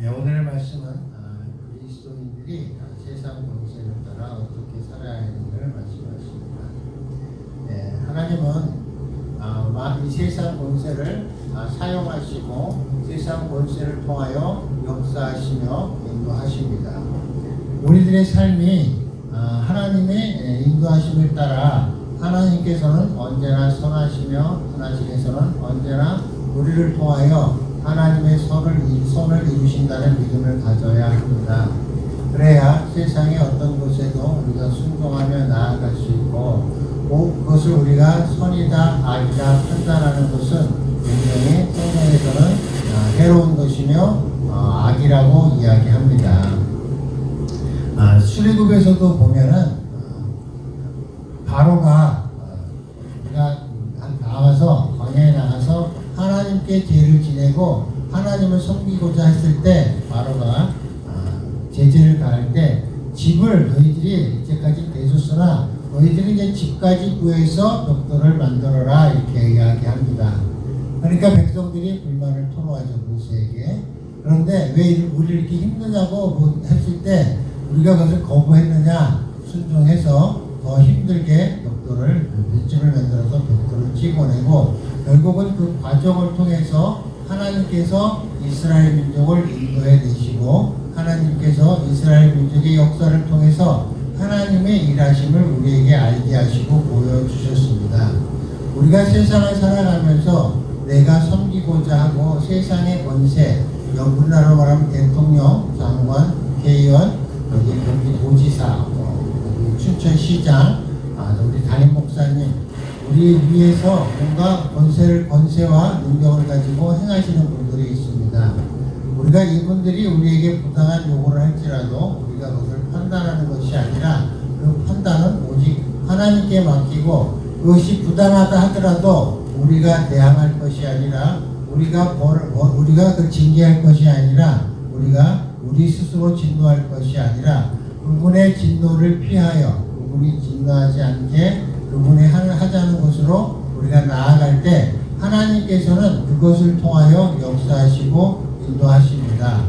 네, 오늘의 말씀은 그리스도인들이 세상 권세를 따라 어떻게 살아야 하는지를 말씀하십니다. 네, 하나님은 이 세상 권세를 사용하시고 세상 권세를 통하여 역사하시며 인도하십니다. 우리들의 삶이 하나님의 인도하심을 따라 하나님께서는 언제나 선하시며 하나님께서는 언제나 우리를 통하여 하나님의 손을 이루신다는 믿음을 가져야 합니다. 그래야 세상의 어떤 곳에도 우리가 순종하며 나아갈 수 있고 그것을 우리가 선이다 악이다 판단하는 것은 분명히 성경에서는 해로운 것이며 악이라고 이야기합니다. 출애굽에서도 보면은 바로가 나와서 광야에 나가서 하나님께 죄를 지내고 하나님을 섬기고자 했을 때 바로가 제재를 가할 때 집을 너희들이 이제까지 내줬으나 너희들이 이제 집까지 구해서 벽돌을 만들어라 이렇게 이야기합니다. 그러니까 백성들이 불만을 토로하죠 모세에게. 그런데 왜 우리 이렇게 힘드냐고 했을 때 우리가 그것을 거부했느냐 순종해서 더 힘들게 볏집을 만들어서 벽돌을 찍어내고 결국은 그 과정을 통해서 하나님께서 이스라엘 민족을 인도해 내시고 하나님께서 이스라엘 민족의 역사를 통해서 하나님의 일하심을 우리에게 알게 하시고 보여주셨습니다. 우리가 세상을 살아가면서 내가 섬기고자 하고 세상의 권세, 우리나라로 말하면 대통령, 장관, 개의원, 여기 도지사, 춘천시장, 우리 담임 목사님, 우리 위에서 뭔가 권세와 능력을 가지고 행하시는 분들이 있습니다. 우리가 이분들이 우리에게 부당한 요구를 할지라도 우리가 그것을 판단하는 것이 아니라 그 판단은 오직 하나님께 맡기고 그것이 부당하다 하더라도 우리가 대항할 것이 아니라 우리가 그 징계할 것이 아니라 우리 스스로 진노할 것이 아니라 그분의 진노를 피하여 그분이 진노하지 않게 그분이 하자는 것으로 우리가 나아갈 때 하나님께서는 그것을 통하여 역사하시고 인도하십니다.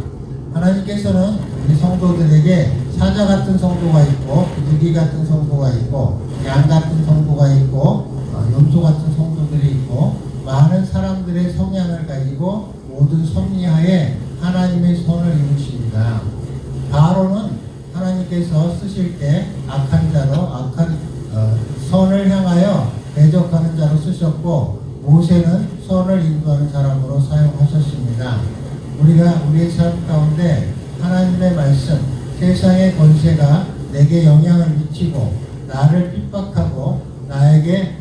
하나님께서는 우리 성도들에게 사자 같은 성도가 있고 비둘기 같은 성도가 있고 양 같은 성도가 있고 염소 같은 성도들이 있고 많은 사람들의 성향을 가지고 모든 섭리하에 하나님의 손을 이루십니다. 바로는 하나님께서 쓰실 때 악한 선을 향하여 대적하는 자로 쓰셨고 모세는 선을 인도하는 사람으로 사용하셨습니다. 우리가 우리의 삶 가운데 하나님의 말씀, 세상의 권세가 내게 영향을 미치고 나를 핍박하고 나에게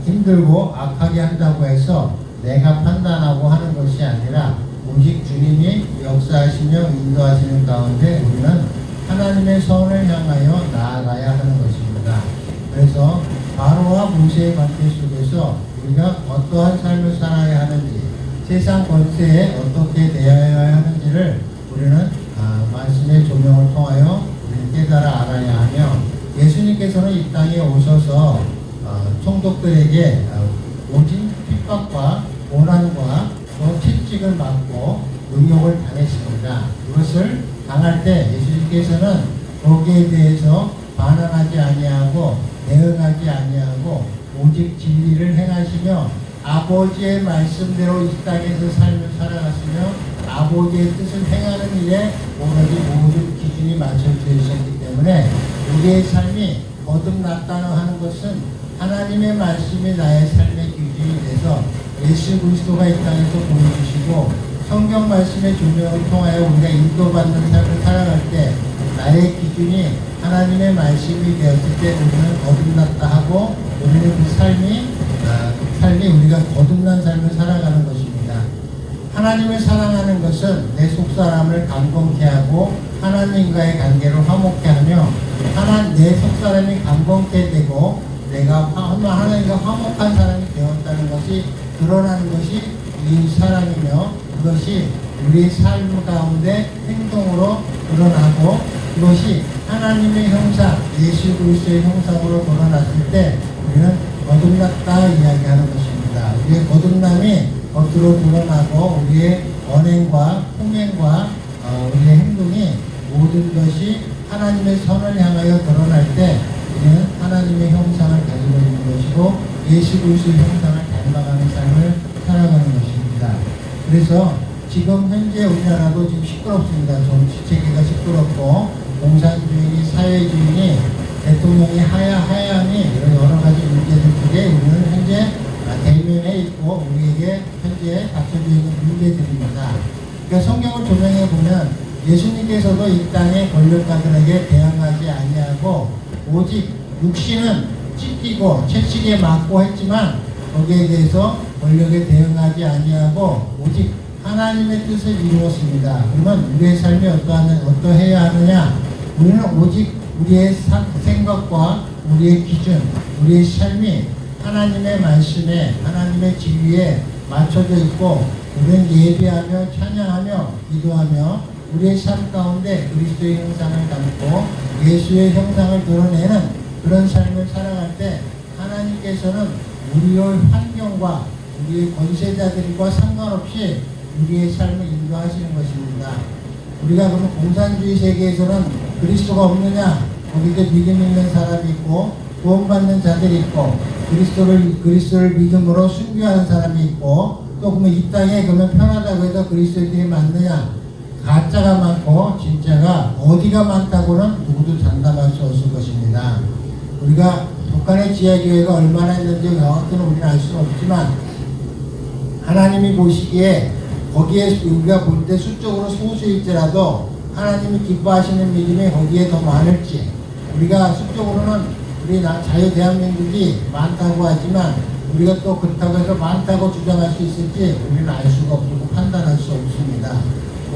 힘들고 악하게 한다고 해서 내가 판단하고 하는 것이 아니라 오직 주님이 역사하시며 인도하시는 가운데 우리는 하나님의 선을 향하여 나아가야 하는 것입니다. 그래서 바로와 모세의 관계 속에서 우리가 어떠한 삶을 살아야 하는지 세상 권세에 어떻게 대하여야 하는지를 우리는 말씀의 조명을 통하여 우리는 깨달아 알아야 하며 예수님께서는 이 땅에 오셔서 총독들에게 오직 핍박과 고난과 또 채찍을 맞고 능욕을 당했습니다. 그것을 당할 때 예수님께서는 거기에 대해서 반항하지 아니하고 대응하지 아니하고 오직 진리를 행하시며 아버지의 말씀대로 이 땅에서 삶을 살아갔으며 아버지의 뜻을 행하는 일에 오로지 모든 기준이 맞춰져 있었기 때문에 우리의 삶이 거듭났다는 하는 것은 하나님의 말씀이 나의 삶의 기준이 돼서 예수 그리스도가 이 땅에서 보여주시고 성경 말씀의 조명을 통하여 우리가 인도받는 삶을 살아갈 때 나의 기준이 하나님의 말씀이 되었을 때 우리는 거듭났다 하고 우리는 그 삶이 우리가 거듭난 삶을 살아가는 것입니다. 하나님을 사랑하는 것은 내 속사람을 감동케 하고 하나님과의 관계를 화목케 하며 내 속사람이 감동케 되고 내가 하나님과 화목한 사람이 되었다는 것이 드러나는 것이 이 사랑이며 그것이 우리 삶 가운데 행동으로 드러나고 그것이 하나님의 형상, 예수 그리스도의 형상으로 드러났을 때 우리는 거듭났다 이야기하는 것입니다. 우리의 거듭남이 겉으로 드러나고 우리의 언행과 통행과 우리의 행동이 모든 것이 하나님의 선을 향하여 드러날 때 우리는 하나님의 형상을 가지고 있는 것이고 예수 그리스도의 형상을 닮아가는 삶을 살아가는 것입니다. 그래서 지금 현재 우리나라도 지금 시끄럽습니다. 정치 체계가 시끄럽고 공산주의니 사회주의니 대통령이 하야하야니 이런 여러 가지 문제들 속에 우리는 현재 대면에 있고 우리에게 현재 닥쳐져 있는 문제들입니다. 그러니까 성경을 조명해 보면 예수님께서도 이 땅의 권력가들에게 대항하지 아니하고 오직 육신은 찢기고 채찍에 맞고 했지만 거기에 대해서 권력에 대응하지 아니하고 오직 하나님의 뜻을 이루었습니다. 그러면 우리의 삶이 어떠해야 하느냐? 우리는 오직 우리의 생각과 우리의 기준, 우리의 삶이 하나님의 말씀에 하나님의 진리에 맞춰져 있고 우리는 예배하며 찬양하며 기도하며 우리의 삶 가운데 그리스도의 형상을 담고 예수의 형상을 드러내는 그런 삶을 살아갈 때 하나님께서는 우리의 환경과 우리의 권세자들과 상관없이 우리의 삶을 인도하시는 것입니다. 우리가 그러면 공산주의 세계에서는 그리스도가 없느냐? 거기에 믿음 있는 사람이 있고 구원받는 자들이 있고 그리스도를 믿음으로 순교하는 사람이 있고 또 그러면 이 땅에 그러면 편하다고 해서 그리스도인들이 많느냐? 가짜가 많고 진짜가 어디가 많다고는 누구도 장담할 수 없을 것입니다. 우리가 북한의 지하교회가 얼마나 있는지 정확히는 우리는 알 수는 없지만 하나님이 보시기에 거기에 우리가 볼 때 수적으로 소수일지라도 하나님이 기뻐하시는 믿음이 거기에 더 많을지 우리가 수적으로는 우리 자유 대한민국이 많다고 하지만 우리가 또 그렇다고 해서 많다고 주장할 수 있을지 우리는 알 수가 없고 판단할 수 없습니다.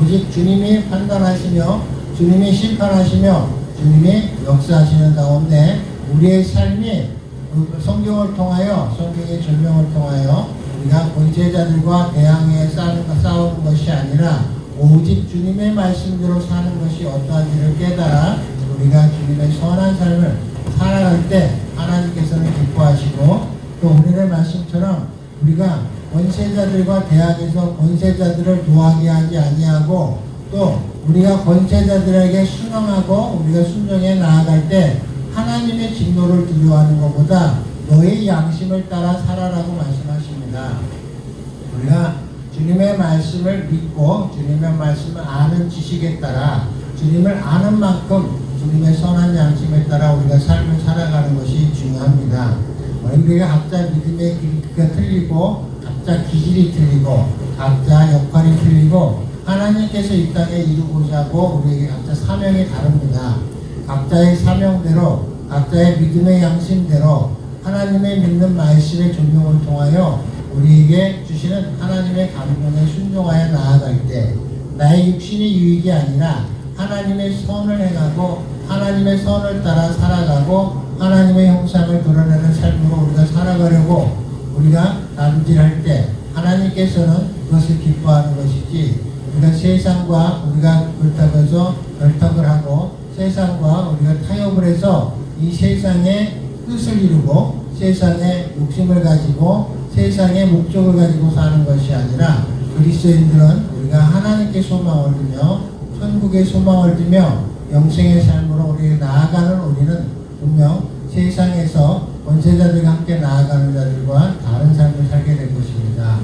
오직 주님이 판단하시며 주님이 심판하시며 주님이 역사하시는 가운데 우리의 삶이 성경을 통하여 성경의 설명을 통하여 우리가 권세자들과 대항해 싸우는 것이 아니라 오직 주님의 말씀대로 사는 것이 어떠한지를 깨달아 우리가 주님의 선한 삶을 살아갈 때 하나님께서는 기뻐하시고 또 오늘의 말씀처럼 우리가 권세자들과 대항해서 권세자들을 노하게 하지 아니하고 또 우리가 권세자들에게 순응하고 우리가 순종해 나아갈 때 하나님의 진노를 두려워하는 것보다 너의 양심을 따라 살아라고 말씀하십니다. 우리가 주님의 말씀을 믿고 주님의 말씀을 아는 지식에 따라 주님을 아는 만큼 주님의 선한 양심에 따라 우리가 삶을 살아가는 것이 중요합니다. 우리가 각자 믿음의 길이가 틀리고 각자 기질이 틀리고 각자 역할이 틀리고 하나님께서 이 땅에 이루고자 하고 우리에게 각자 사명이 다릅니다. 각자의 사명대로 각자의 믿음의 양심대로 하나님의 믿는 말씀의 존경을 통하여 우리에게 주시는 하나님의 감동에 순종하여 나아갈 때 나의 육신이 유익이 아니라 하나님의 선을 행하고 하나님의 선을 따라 살아가고 하나님의 형상을 드러내는 삶으로 우리가 살아가려고 우리가 남질할 때 하나님께서는 그것을 기뻐하는 것이지 우리가 세상과 우리가 그렇다고 해서 결탁을 하고 세상과 우리가 타협을 해서 이 세상의 뜻을 이루고 세상의 욕심을 가지고 세상의 목적을 가지고 사는 것이 아니라 그리스도인들은 우리가 하나님께 소망을 두며 천국의 소망을 두며 영생의 삶으로 우리 나아가는 우리는 분명 세상에서 권세자들과 함께 나아가는 자들과 다른 삶을 살게 될 것입니다.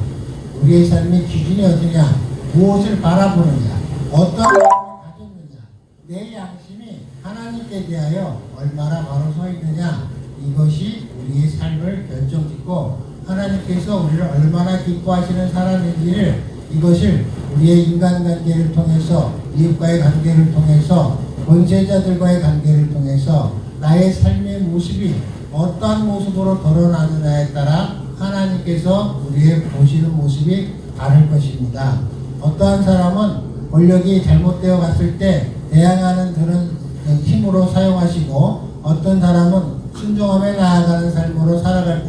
우리의 삶의 기준이 어디냐? 무엇을 바라보느냐? 어떤 마음을 가졌느냐? 내 양심이 하나님께 대하여 얼마나 바로 서 있느냐? 이것이 우리의 삶을 결정짓고 하나님께서 우리를 얼마나 기뻐하시는 사람인지를 이것을 우리의 인간관계를 통해서 이웃과의 관계를 통해서 권세자들과의 관계를 통해서 나의 삶의 모습이 어떠한 모습으로 드러나느냐에 따라 하나님께서 우리의 보시는 모습이 다를 것입니다. 어떠한 사람은 권력이 잘못되어 갔을 때 대항하는 그런 힘으로 사용하시고 어떤 사람은 순종하며 나아가는 삶으로 살아갈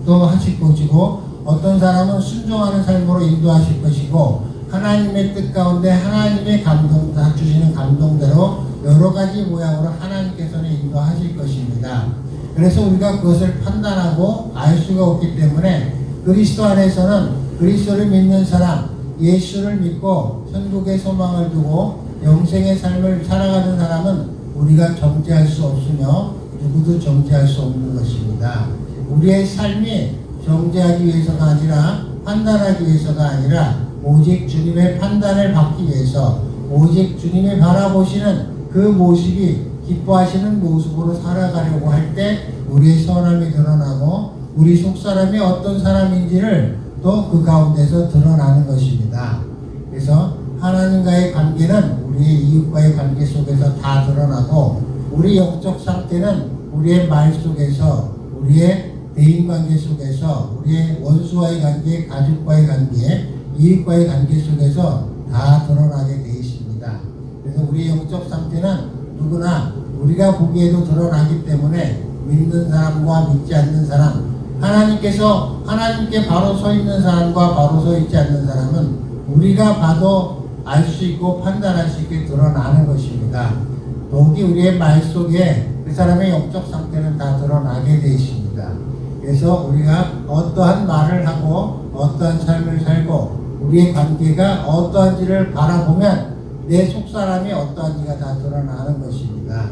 또 하실 것이고 어떤 사람은 순종하는 삶으로 인도하실 것이고 하나님의 뜻 가운데 하나님의 감동 주시는 감동대로 여러 가지 모양으로 하나님께서는 인도하실 것입니다. 그래서 우리가 그것을 판단하고 알 수가 없기 때문에 그리스도 안에서는 그리스도를 믿는 사람 예수를 믿고 천국의 소망을 두고 영생의 삶을 살아가는 사람은 우리가 정죄할 수 없으며 누구도 정죄할 수 없는 것입니다. 우리의 삶이 정죄하기 위해서가 아니라 판단하기 위해서가 아니라 오직 주님의 판단을 받기 위해서 오직 주님이 바라보시는 그 모습이 기뻐하시는 모습으로 살아가려고 할 때 우리의 선함이 드러나고 우리 속사람이 어떤 사람인지를 또 그 가운데서 드러나는 것입니다. 그래서 하나님과의 관계는 우리의 이웃과의 관계 속에서 다 드러나고 우리 영적 상태는 우리의 말 속에서 우리의 대인관계 속에서 우리의 원수와의 관계, 가족과의 관계, 이웃과의 관계 속에서 다 드러나게 되어 있습니다. 그래서 우리의 영적 상태는 누구나 우리가 보기에도 드러나기 때문에 믿는 사람과 믿지 않는 사람, 하나님께서 하나님께 바로 서 있는 사람과 바로 서 있지 않는 사람은 우리가 봐도 알 수 있고 판단할 수 있게 드러나는 것입니다. 더욱이 우리의 말 속에 그 사람의 영적 상태는 다 드러나게 되어 있습니다. 그래서 우리가 어떠한 말을 하고 어떠한 삶을 살고 우리의 관계가 어떠한지를 바라보면 내 속사람이 어떠한지가 다 드러나는 것입니다.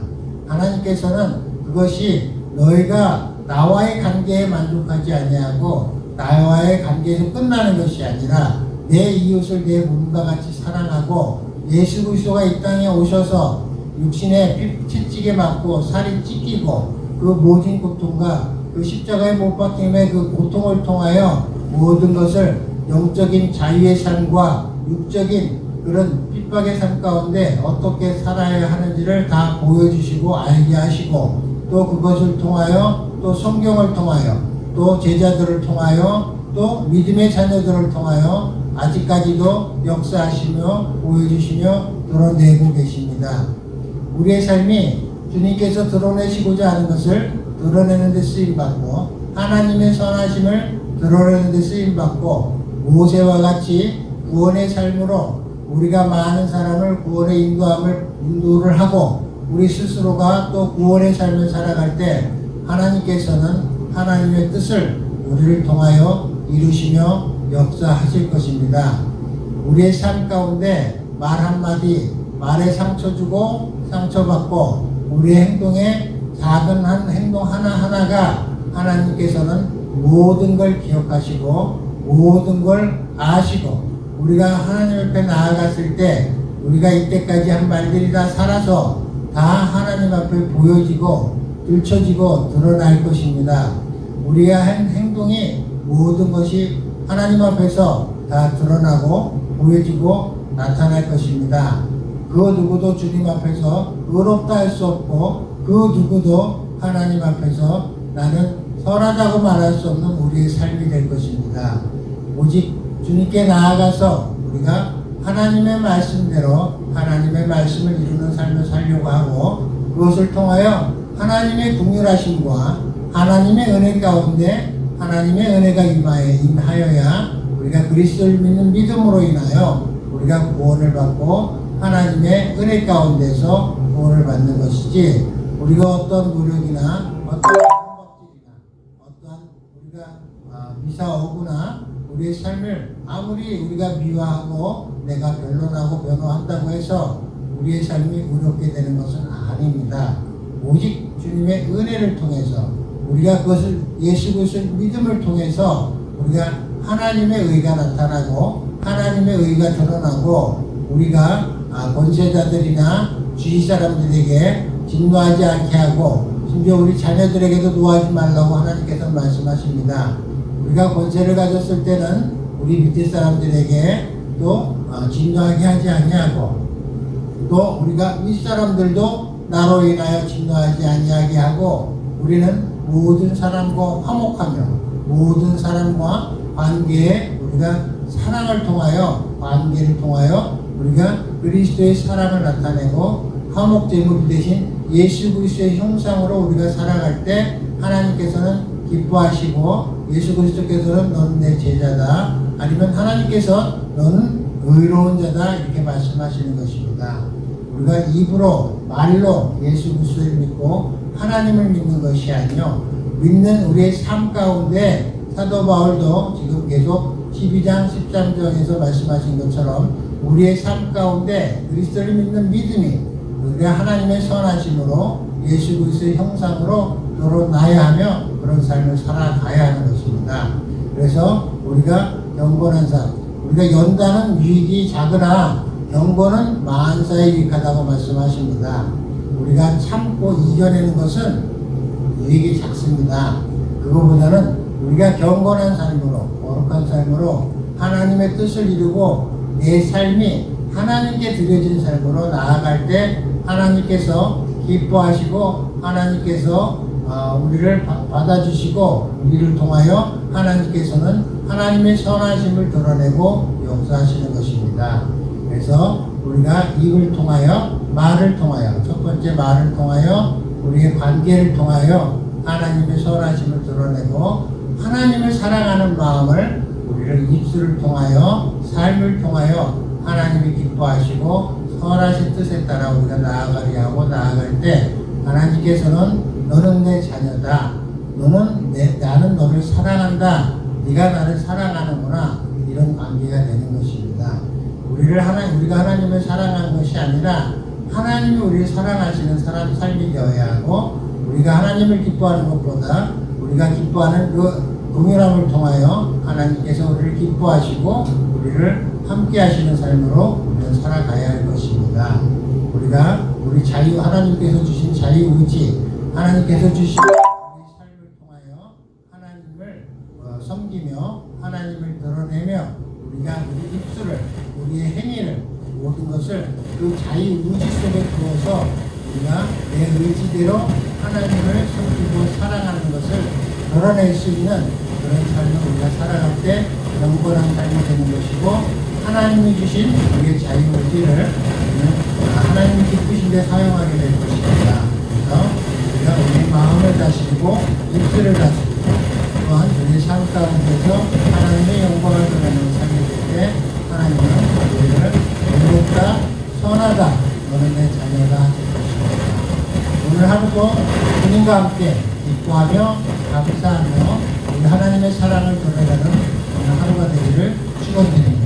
하나님께서는 그것이 너희가 나와의 관계에 만족하지 아니하고 나와의 관계에서 끝나는 것이 아니라 내 이웃을 내 몸과 같이 사랑하고 예수 그리스도가 이 땅에 오셔서 육신에 채찍에 맞고 살이 찢기고 그 모진 고통과 그 십자가에 못 박힘의 그 고통을 통하여 모든 것을 영적인 자유의 삶과 육적인 그런 핍박의 삶 가운데 어떻게 살아야 하는지를 다 보여주시고 알게 하시고 또 그것을 통하여 또 성경을 통하여 또 제자들을 통하여 또 믿음의 자녀들을 통하여 아직까지도 역사하시며 보여주시며 드러내고 계십니다. 우리의 삶이 주님께서 드러내시고자 하는 것을 드러내는 데 쓰임받고 하나님의 선하심을 드러내는 데 쓰임받고 모세와 같이 구원의 삶으로 우리가 많은 사람을 구원에 인도를 하고 우리 스스로가 또 구원의 삶을 살아갈 때 하나님께서는 하나님의 뜻을 우리를 통하여 이루시며 역사하실 것입니다. 우리의 삶 가운데 말 한마디, 말에 상처 주고 상처받고 우리의 행동에 작은 한 행동 하나하나가 하나님께서는 모든 걸 기억하시고 모든 걸 아시고 우리가 하나님 앞에 나아갔을 때 우리가 이때까지 한 말들이 다 살아서 다 하나님 앞에 보여지고 들춰지고 드러날 것입니다. 우리가 한 행동이 모든 것이 하나님 앞에서 다 드러나고 보여지고 나타날 것입니다. 그 누구도 주님 앞에서 의롭다 할 수 없고 그 누구도 하나님 앞에서 나는 선하다고 말할 수 없는 우리의 삶이 될 것입니다. 오직 주님께 나아가서 우리가 하나님의 말씀대로 하나님의 말씀을 이루는 삶을 살려고 하고 그것을 통하여 하나님의 긍휼하심과 하나님의 은혜 가운데 하나님의 은혜가 임하여야 우리가 그리스도를 믿는 믿음으로 인하여 우리가 구원을 받고 하나님의 은혜 가운데서 구원을 받는 것이지 우리가 어떤 노력이나 어떤 방법들이나 어떠한 우리가 미사오구나 우리의 삶을 아무리 우리가 미화하고 내가 변론하고 변호한다고 해서 우리의 삶이 의롭게 되는 것은 아닙니다. 오직 주님의 은혜를 통해서 우리가 그것을 예수 그리스도의 믿음을 통해서 우리가 하나님의 의가 나타나고 하나님의 의가 드러나고 우리가 권세자들이나 주위 사람들에게 진노하지 않게 하고 심지어 우리 자녀들에게도 노하지 말라고 하나님께서 말씀하십니다. 우리가 권세를 가졌을 때는 우리 밑에 사람들에게 또 진노하게 하지 아니하고 또 우리가 윗사람들도 나로 인하여 진노하지 아니하게 하고 우리는 모든 사람과 화목하며 모든 사람과 관계에 우리가 사랑을 통하여 관계를 통하여 우리가 그리스도의 사랑을 나타내고 화목제물 대신 예수 그리스도의 형상으로 우리가 살아갈 때 하나님께서는 기뻐하시고 예수 그리스도께서는 너는 내 제자다 아니면 하나님께서 너는 의로운 자다 이렇게 말씀하시는 것입니다. 우리가 입으로 말로 예수 그리스도를 믿고 하나님을 믿는 것이 아니요 믿는 우리의 삶 가운데 사도 바울도 지금 계속 12장 13절에서 말씀하신 것처럼 우리의 삶 가운데 그리스도를 믿는 믿음이 우리가 하나님의 선하심으로 예수 그리스도의 형상으로 드러나야 하며 그런 삶을 살아가야 하는 것입니다. 그래서 우리가 경건한 삶, 우리가 연단은 유익이 작으나 경건은 만사에 유익하다고 말씀하십니다. 우리가 참고 이겨내는 것은 유익이 작습니다. 그거보다는 우리가 경건한 삶으로, 거룩한 삶으로 하나님의 뜻을 이루고 내 삶이 하나님께 드려진 삶으로 나아갈 때 하나님께서 기뻐하시고 하나님께서 우리를 받아주시고 우리를 통하여 하나님께서는 하나님의 선하심을 드러내고 용서하시는 것입니다. 그래서 우리가 입을 통하여, 말을 통하여, 첫 번째 말을 통하여 우리의 관계를 통하여 하나님의 선하심을 드러내고 하나님을 사랑하는 마음을 우리를 입술을 통하여, 삶을 통하여 하나님이 기뻐하시고 선하신 뜻에 따라 우리가 나아가려 하고 나아갈 때 하나님께서는 너는 내 자녀다, 나는 너를 사랑한다, 네가 나를 사랑하는구나, 이런 관계가 되는 것입니다. 우리가 하나님을 사랑하는 것이 아니라 하나님이 우리를 사랑하시는 삶이 되어야 하고, 우리가 하나님을 기뻐하는 것보다 우리가 기뻐하는 그 동일함을 통하여 하나님께서 우리를 기뻐하시고 우리를 함께 하시는 삶으로 우리는 살아가야 할 것입니다. 우리가 우리 하나님께서 주신 자유의지, 하나님께서 주신 우리 삶을 통하여 하나님을 섬기며 하나님을 드러내며 우리가 우리 입술을, 우리의 행위를, 모든 것을 그 자유의지 속에 두어서 우리가 내 의지대로 하나님을 섬기고 사랑하는 것을 드러낼 수 있는 그런 삶을 우리가 살아갈 때 경건한 삶이 되는 것이고, 하나님이 주신 우리의 자유의지를 하나님이 기쁘신 데 사용하게 될 것입니다. 그래서 우리가 우리 마음을 다스리고 입술을 다스리고 또한 우리의 삶 가운데서 하나님의 영광을 드러내는 삶이 될 때 하나님은 우리를 의롭다, 선하다, 너는 내 자녀다 하실 것입니다. 오늘 하루도 주님과 함께 기뻐하며 감사하며 우리 하나님의 사랑을 드러내는 오늘 하루가 되기를 축원드립니다.